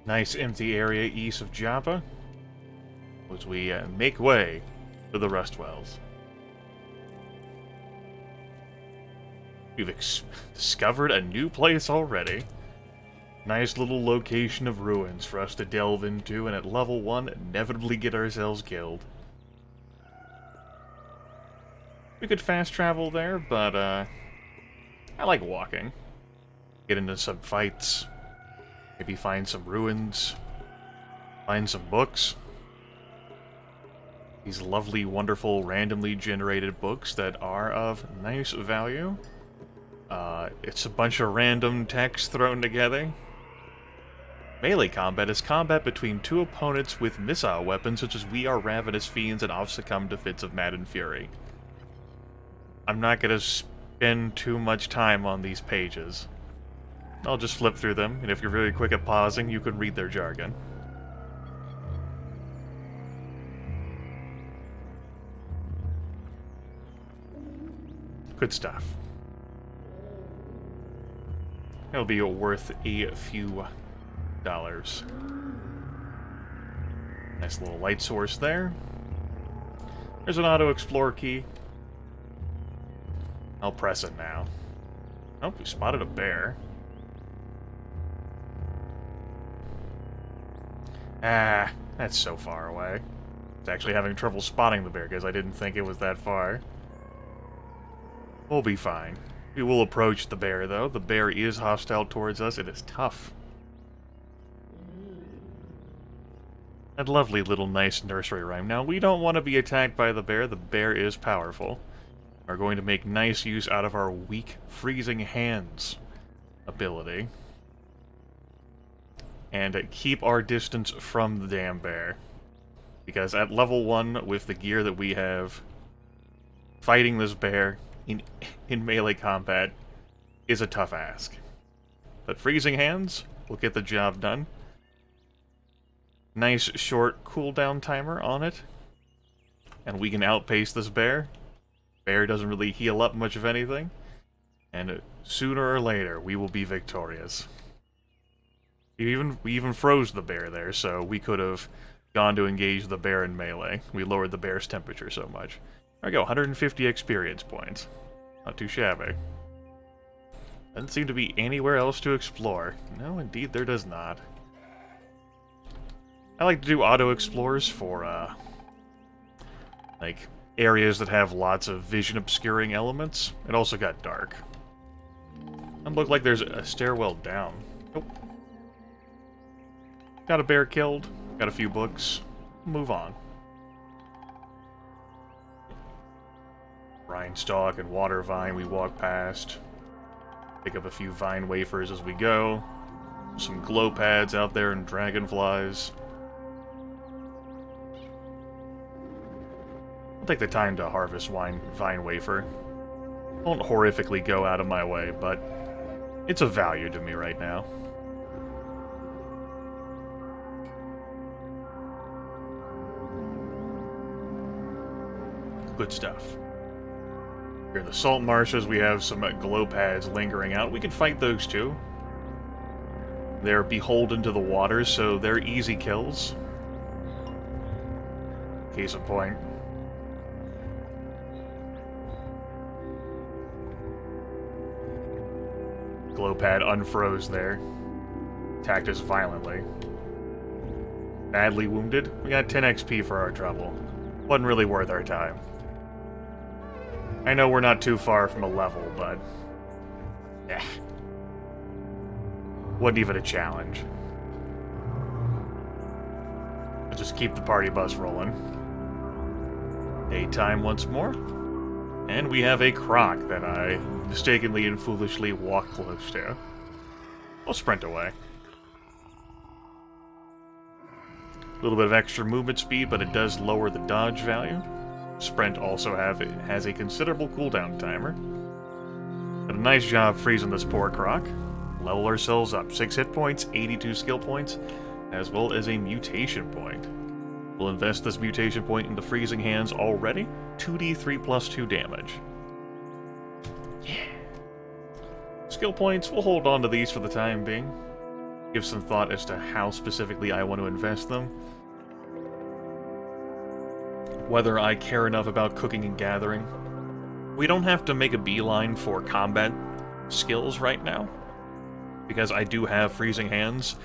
Nice empty area east of Joppa as we make way to the Rust Wells. We've discovered a new place already. Nice little location of ruins for us to delve into, and at level 1, inevitably get ourselves killed. We could fast travel there, but I like walking. Get into some fights, maybe find some ruins, find some books. These lovely, wonderful, randomly generated books that are of nice value. It's a bunch of random text thrown together. Melee combat is combat between two opponents with missile weapons, such as we are ravenous fiends and oft succumb to fits of maddened fury. I'm not going to spend too much time on these pages. I'll just flip through them, and if you're very quick at pausing, you can read their jargon. Good stuff. It'll be worth a few dollars. Nice little light source there. There's an auto-explore key. I'll press it now. Oh, we spotted a bear. Ah, that's so far away. I was actually having trouble spotting the bear because I didn't think it was that far. We'll be fine. We will approach the bear, though. The bear is hostile towards us. It is tough. That lovely little nice nursery rhyme. Now, we don't want to be attacked by the bear. The bear is powerful. We're going to make nice use out of our weak freezing hands ability. And keep our distance from the damn bear. Because at level 1, with the gear that we have, fighting this bear in melee combat is a tough ask. But freezing hands will get the job done. Nice short cooldown timer on it. And we can outpace this bear. Bear doesn't really heal up much of anything. And sooner or later, we will be victorious. We even froze the bear there, so we could have gone to engage the bear in melee. We lowered the bear's temperature so much. There we go, 150 experience points. Not too shabby. Doesn't seem to be anywhere else to explore. No, indeed there does not. I like to do auto-explores for, like, areas that have lots of vision-obscuring elements. It also got dark. Doesn't look like there's a stairwell down. Nope. Got a bear killed. Got a few books. Move on. Rhinestalk and water vine we walk past. Pick up a few vine wafers as we go. Some glow pads out there and dragonflies. I'll take the time to harvest vine wafer. Won't horrifically go out of my way, but it's of value to me right now. Good stuff. Here in the salt marshes, we have some glow pads lingering out. We can fight those too. They're beholden to the water, so they're easy kills. Case in point. Glow pad unfroze there. Attacked us violently. Badly wounded. We got 10 XP for our trouble. Wasn't really worth our time. I know we're not too far from a level, but... wasn't even a challenge. Let's just keep the party bus rolling. Daytime once more. And we have a croc that I mistakenly and foolishly walk close to. We'll sprint away. A little bit of extra movement speed, but it does lower the dodge value. Sprint also has a considerable cooldown timer. Did a nice job freezing this poor croc. Level ourselves up. 6 hit points, 82 skill points, as well as a mutation point. We'll invest this mutation point into freezing hands already. 2d3 plus 2 damage. Yeah. Skill points, we'll hold on to these for the time being. give some thought as to how specifically I want to invest them. Whether I care enough about cooking and gathering. We don't have to make a beeline for combat skills right now, because I do have freezing hands,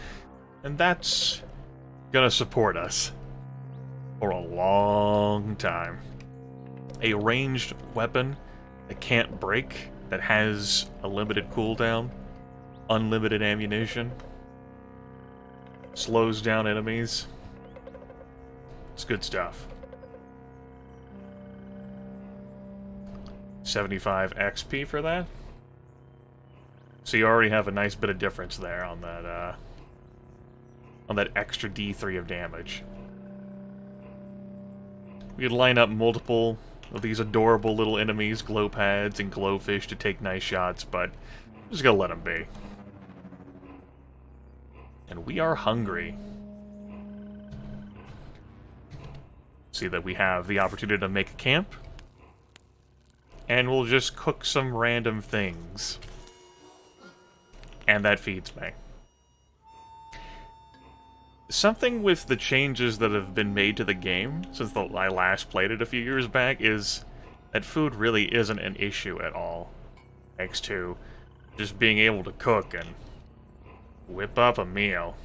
and that's gonna support us for a long time. A ranged weapon that can't break, that has a limited cooldown, unlimited ammunition, slows down enemies. It's good stuff. 75 XP for that. So you already have a nice bit of difference there on that extra D3 of damage. We could line up multiple of these adorable little enemies, glow pads and glowfish, to take nice shots, but I'm just gonna let them be. And we are hungry. See that we have the opportunity to make a camp. And we'll just cook some random things. And that feeds me. Something with the changes that have been made to the game since I last played it a few years back is that food really isn't an issue at all. Thanks to just being able to cook and whip up a meal.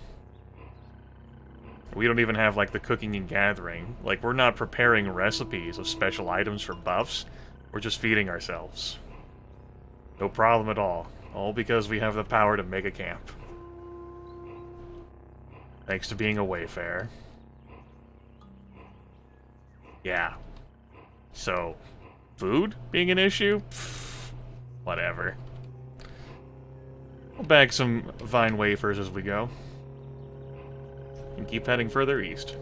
We don't even have, like, the cooking and gathering. Like, we're not preparing recipes of special items for buffs. We're just feeding ourselves. No problem at all. All because we have the power to make a camp. Thanks to being a wayfarer. Yeah. So, food being an issue? Pfft, whatever. We'll bag some vine wafers as we go. And keep heading further east.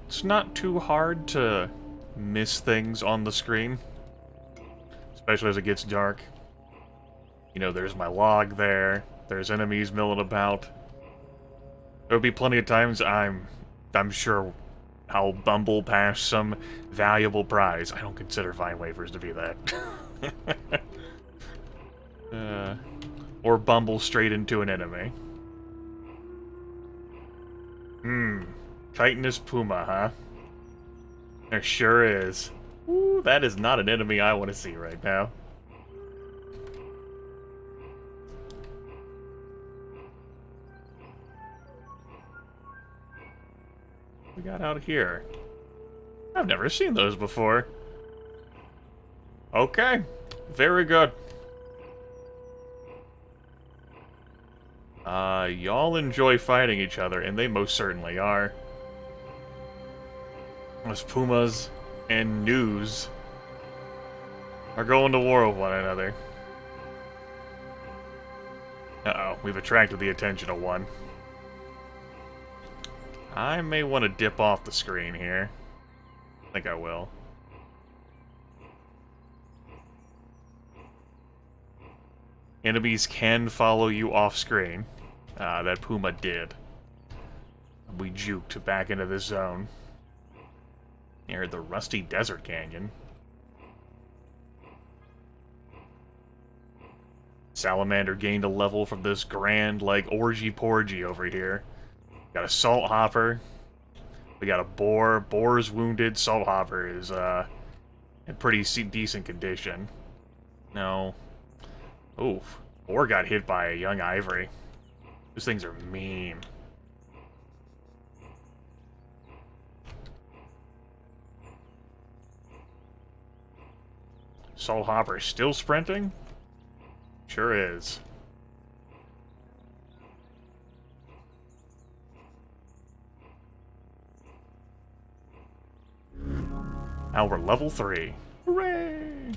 It's not too hard to miss things on the screen, especially as it gets dark. You know, there's my log there, there's enemies milling about. There'll be plenty of times I'm sure I'll bumble past some valuable prize. I don't consider vine wafers to be that. Or bumble straight into an enemy. Chitinous puma, huh? There sure is. Ooh, that is not an enemy I want to see right now. What we got out here? I've never seen those before. Okay, very good. Y'all enjoy fighting each other, and they most certainly are. Those pumas and gnus are going to war with one another. Uh-oh, we've attracted the attention of one. I may want to dip off the screen here. I think I will. Enemies can follow you off screen. That puma did. We juked back into this zone. Near the Rusty Desert Canyon. Salamander gained a level from this grand, like, orgy-porgy over here. Got a Salt Hopper. We got a Boar. Boar's wounded. Salt Hopper is, in pretty decent condition. No. Oof. Boar got hit by a young ivory. Those things are mean. Salt Hopper still sprinting? Sure is. Now we're level 3. Hooray!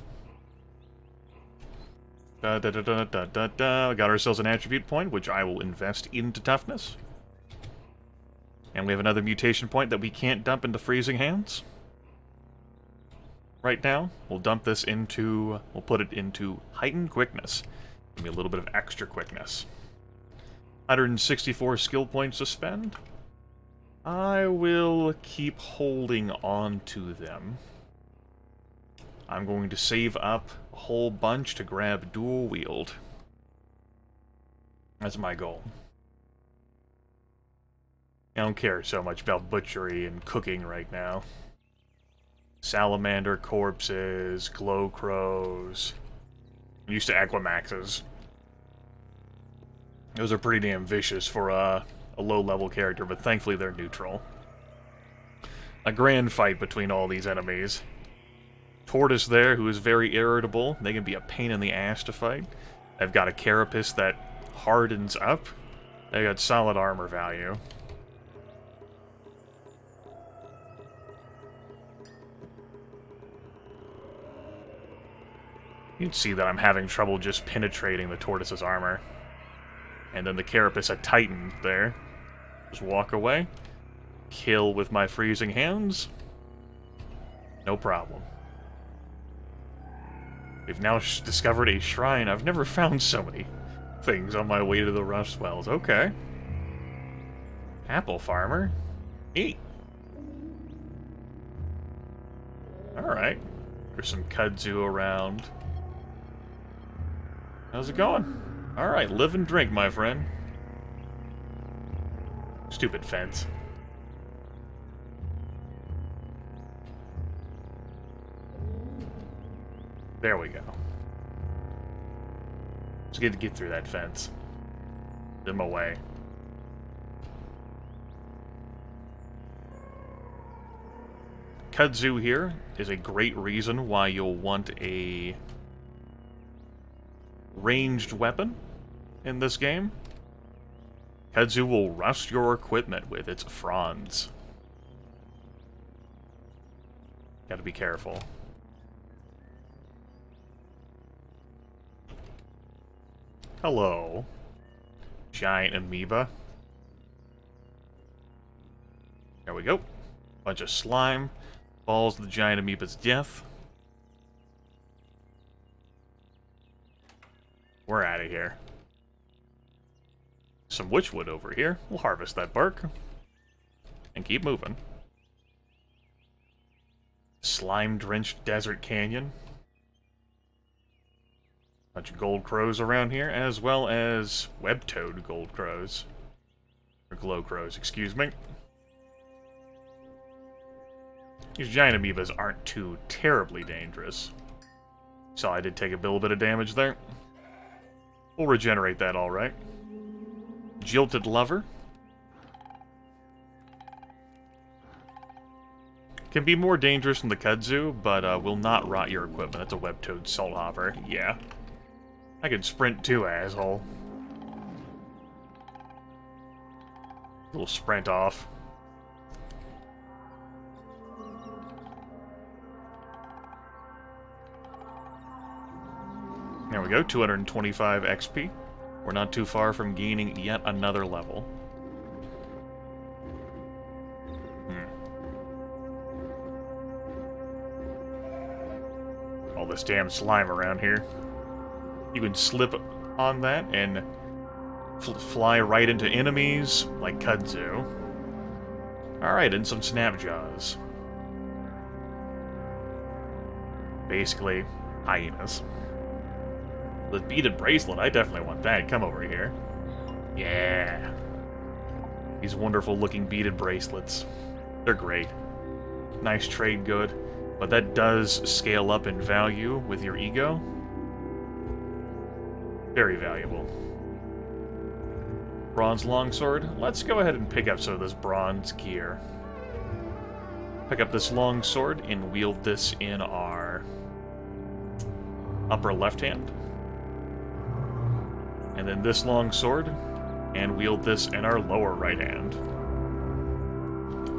We got ourselves an attribute point, which I will invest into toughness. And we have another mutation point that we can't dump into freezing hands. Right now, we'll dump this into... we'll put it into heightened quickness. Give me a little bit of extra quickness. 164 skill points to spend. I will keep holding on to them. I'm going to save up a whole bunch to grab dual wield. That's my goal. I don't care so much about butchery and cooking right now. Salamander corpses, glow crows. I'm used to aquamaxes. Those are pretty damn vicious for a low-level character, but thankfully they're neutral. A grand fight between all these enemies. Tortoise there, who is very irritable. They can be a pain in the ass to fight. I've got a carapace that hardens up. They got solid armor value. You can see that I'm having trouble just penetrating the tortoise's armor. And then the carapace, a titan there. Just walk away. Kill with my freezing hands. No problem. We've now discovered a shrine. I've never found so many things on my way to the Rust Wells. Okay. Apple farmer. Eat. Alright. There's some kudzu around. How's it going? Alright, live and drink, my friend. Stupid fence. There we go. It's good to get through that fence. Get them away. Kudzu here is a great reason why you'll want a ranged weapon in this game. Kudzu will rust your equipment with its fronds. Gotta be careful. Hello. Giant amoeba. There we go. Bunch of slime. Falls to the giant amoeba's death. We're out of here. Some witchwood over here. We'll harvest that bark. And keep moving. Slime-drenched desert canyon. Bunch of gold crows around here, as well as web-toed gold crows. Or glow crows, excuse me. These giant amoebas aren't too terribly dangerous. So I did take a little bit of damage there. We'll regenerate that alright. Jilted Lover. Can be more dangerous than the kudzu, but will not rot your equipment. That's a web-toed salt hopper. Yeah. I can sprint too, asshole. Little sprint off. There we go, 225 XP. We're not too far from gaining yet another level. All this damn slime around here. You can slip on that and fly right into enemies, like kudzu. Alright, and some snapjaws. Basically, hyenas. The beaded bracelet, I definitely want that. Come over here. Yeah. These wonderful looking beaded bracelets. They're great. Nice trade good. But that does scale up in value with your ego. Very valuable. Bronze longsword. Let's go ahead and pick up some of this bronze gear. Pick up this longsword and wield this in our upper left hand. And then this long sword, and wield this in our lower right hand.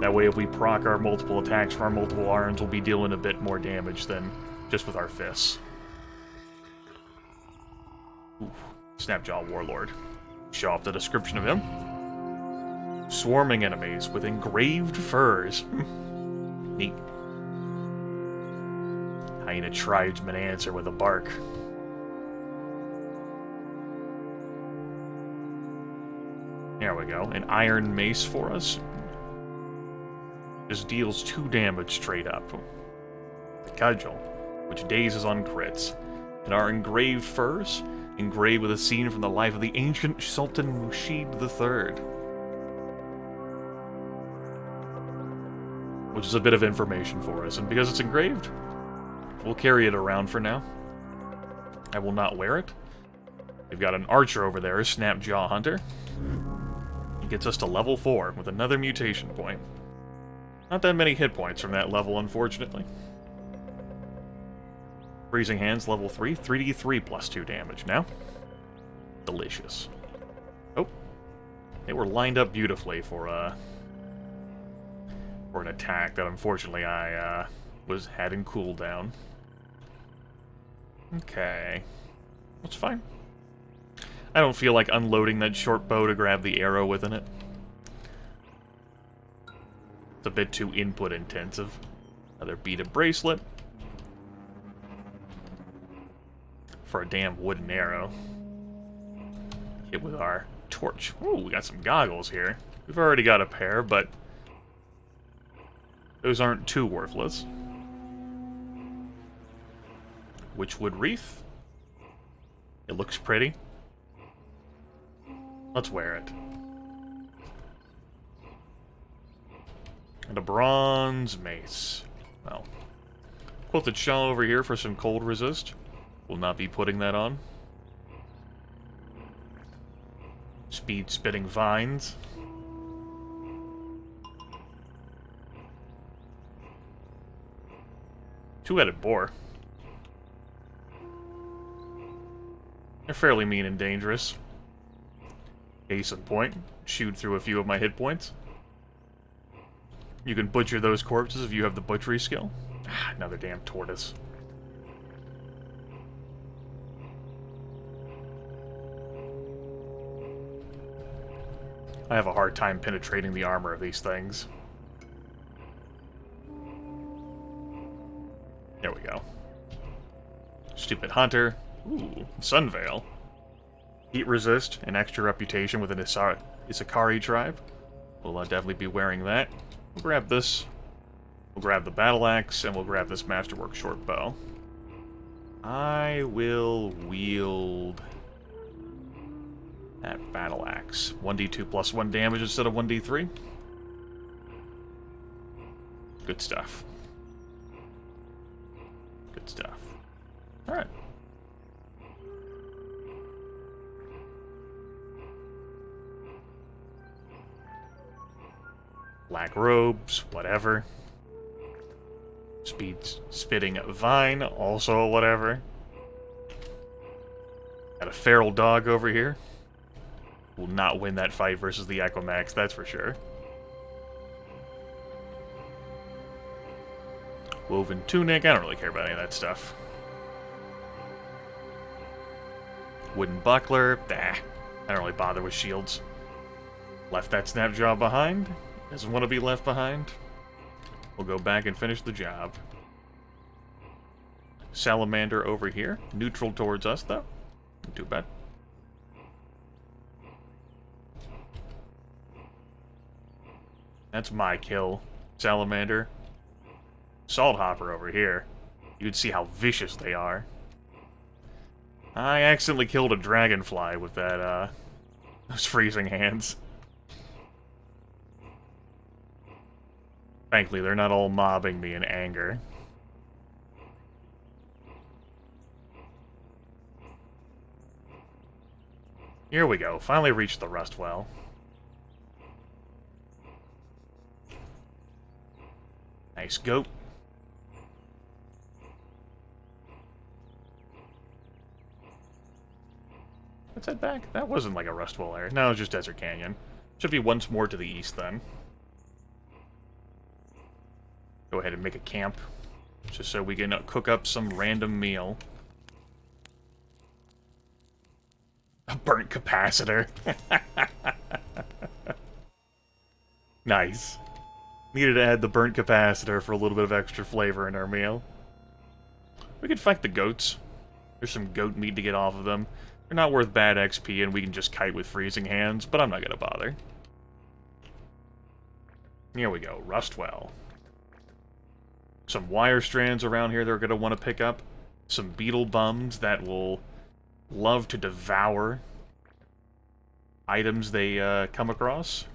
That way if we proc our multiple attacks from our multiple arms, we'll be dealing a bit more damage than just with our fists. Ooh, Snapjaw Warlord. Show off the description of him. Swarming enemies with engraved furs. Neat. Hyena tribesman answer with a bark. There we go. An iron mace for us. Just deals 2 damage straight up. The cudgel. which dazes on crits, and our engraved furs, engraved with a scene from the life of the ancient Sultan Mushid III. Which is a bit of information for us, and because it's engraved, we'll carry it around for now. I will not wear it. We've got an archer over there, Snapjaw Hunter. He gets us to level 4 with another mutation point. Not that many hit points from that level, unfortunately. Freezing Hands, level 3, 3d3 plus 2 damage now. Delicious. Oh. They were lined up beautifully for an attack that unfortunately I had in cooldown. Okay. That's fine. I don't feel like unloading that short bow to grab the arrow within it. It's a bit too input intensive. Another beaded bracelet. For a damn wooden arrow. Hit with our torch. Ooh, we got some goggles here. We've already got a pair, but those aren't too worthless. Witchwood wreath. It looks pretty. Let's wear it. And a bronze mace. Well, quilted shawl over here for some cold resist. Will not be putting that on. Speed spitting vines. Two-headed boar. They're fairly mean and dangerous. Case in point, shoot through a few of my hit points. You can butcher those corpses if you have the butchery skill. Ah, another damn tortoise. I have a hard time penetrating the armor of these things. There we go. Stupid hunter. Ooh, Sunveil. Heat resist, an extra reputation with an Isakari tribe. We'll definitely be wearing that. We'll grab this. We'll grab the battle axe, and we'll grab this masterwork short bow. I will wield that battle axe. 1d2 plus 1 damage instead of 1d3. Good stuff. Good stuff. Alright. Black robes, whatever. Speed spitting vine, also whatever. Got a feral dog over here. Will not win that fight versus the Equimax, that's for sure. Woven tunic, I don't really care about any of that stuff. Wooden buckler, I don't really bother with shields. Left that Snapjaw behind. Doesn't want to be left behind. We'll go back and finish the job. Salamander over here. Neutral towards us, though. Not too bad. That's my kill. Salamander. Salthopper over here. You can see how vicious they are. I accidentally killed a dragonfly with that, those freezing hands. Frankly, they're not all mobbing me in anger. Here we go. Finally reached the Rustwell. Nice goat. Let's head back. That wasn't like a Rustwell area. No, it was just Desert Canyon. Should be once more to the east then. Go ahead and make a camp, just so we can cook up some random meal. A burnt capacitor. Nice. Needed to add the burnt capacitor for a little bit of extra flavor in our meal. We could fight the goats. There's some goat meat to get off of them. They're not worth bad XP, and we can just kite with freezing hands, but I'm not gonna bother. Here we go, Rustwell. Some wire strands around here they're going to want to pick up. Some beetle bums that will love to devour items they come across.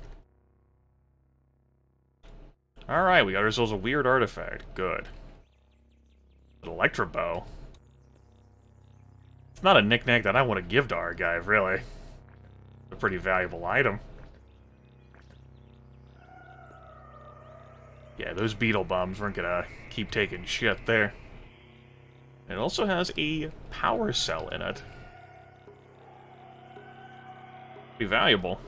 Alright, we got ourselves a weird artifact. Good. An Electro Bow. It's not a knick-knack that I want to give to Argive, really. A pretty valuable item. Yeah, those beetle bums weren't gonna keep taking shit there. It also has a power cell in it. Be valuable.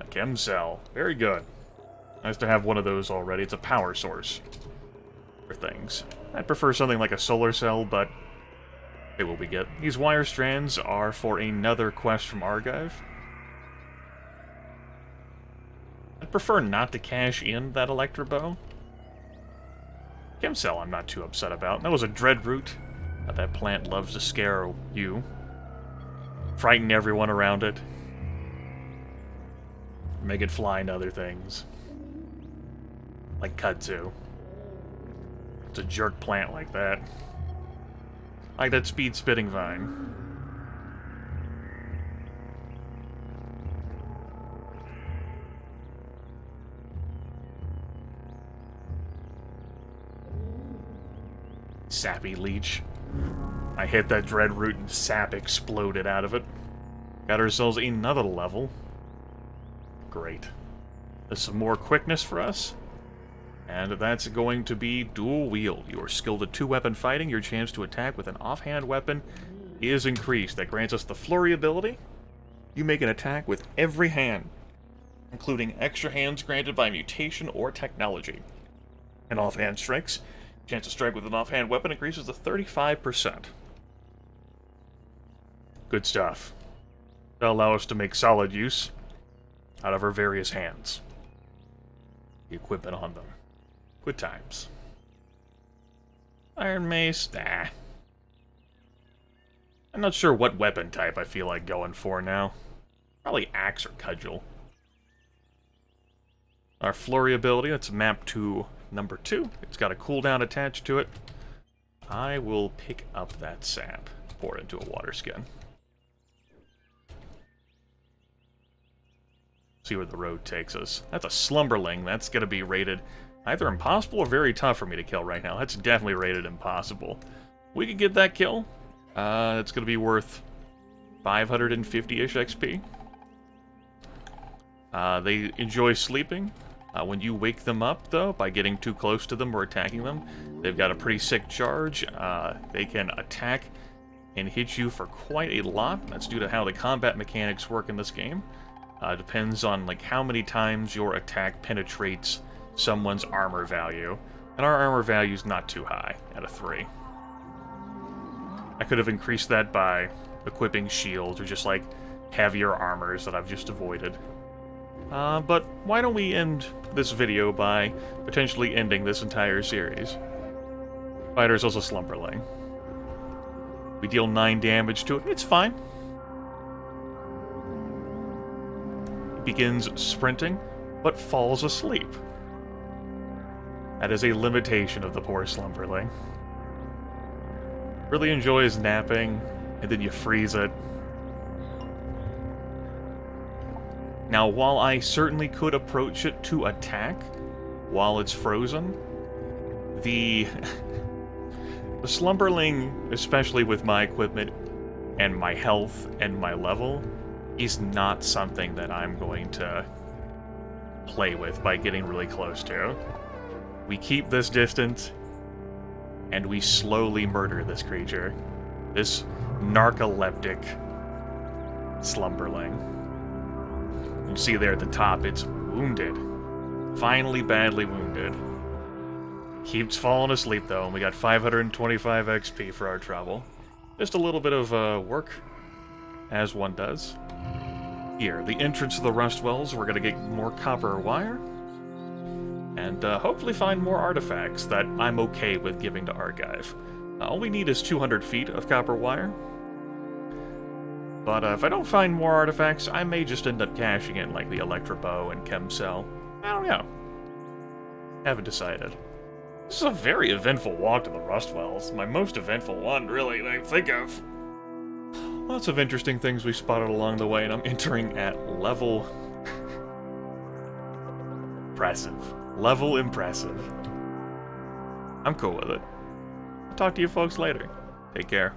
A chem cell. Very good. Nice to have one of those already. It's a power source for things. I'd prefer something like a solar cell, but hey, what we get. These wire strands are for another quest from Argive. I'd prefer not to cash in that Electro Bow. Chem cell I'm not too upset about. That was a dread root. That plant loves to scare you. Frighten everyone around it. Make it fly into other things. Like kudzu. It's a jerk plant like that. Like that speed spitting vine. Sappy leech. I hit that dread root and sap exploded out of it. Got ourselves another level. Great. There's some more quickness for us. And that's going to be dual wield. You are skilled at two-weapon fighting. Your chance to attack with an offhand weapon is increased. That grants us the Flurry ability. You make an attack with every hand, including extra hands granted by mutation or technology. And offhand strikes. Chance to strike with an offhand weapon increases to 35%. Good stuff. That'll allow us to make solid use out of our various hands. The equipment on them. Good times. Iron Mace, nah. I'm not sure what weapon type I feel like going for now. Probably Axe or Cudgel. Our Flurry ability, that's mapped to number 2. It's got a cooldown attached to it. I will pick up that sap. Pour it into a water skin. See where the road takes us. That's a Slumberling. That's going to be rated either impossible or very tough for me to kill right now. That's definitely rated impossible. We could get that kill. It's going to be worth 550-ish XP. They enjoy sleeping. When you wake them up, though, by getting too close to them or attacking them, they've got a pretty sick charge. They can attack and hit you for quite a lot. That's due to how the combat mechanics work in this game. Depends on like how many times your attack penetrates someone's armor value. And our armor value is not too high, at a 3. I could have increased that by equipping shields or just like heavier armors that I've just avoided. But why don't we end this video by potentially ending this entire series? Fighter's also Slumberling. We deal 9 damage to it. It's fine. It begins sprinting, but falls asleep. That is a limitation of the poor Slumberling. Really enjoys napping, and then you freeze it. Now, while I certainly could approach it to attack while it's frozen, the Slumberling, especially with my equipment and my health and my level, is not something that I'm going to play with by getting really close to. We keep this distance, and we slowly murder this creature. This narcoleptic Slumberling. You see there at the top, it's wounded. Finally badly wounded. Keeps falling asleep, though, and we got 525 XP for our trouble. Just a little bit of work, as one does. Here, the entrance to the Rust Wells, we're going to get more copper wire. And hopefully find more artifacts that I'm okay with giving to Argive. All we need is 200 feet of copper wire. But if I don't find more artifacts, I may just end up cashing in like the Electro Bow and Chem Cell. I don't know. Haven't decided. This is a very eventful walk to the Rustwells. My most eventful one, really, that I think of. Lots of interesting things we spotted along the way, and I'm entering at level... impressive. Level impressive. I'm cool with it. I'll talk to you folks later. Take care.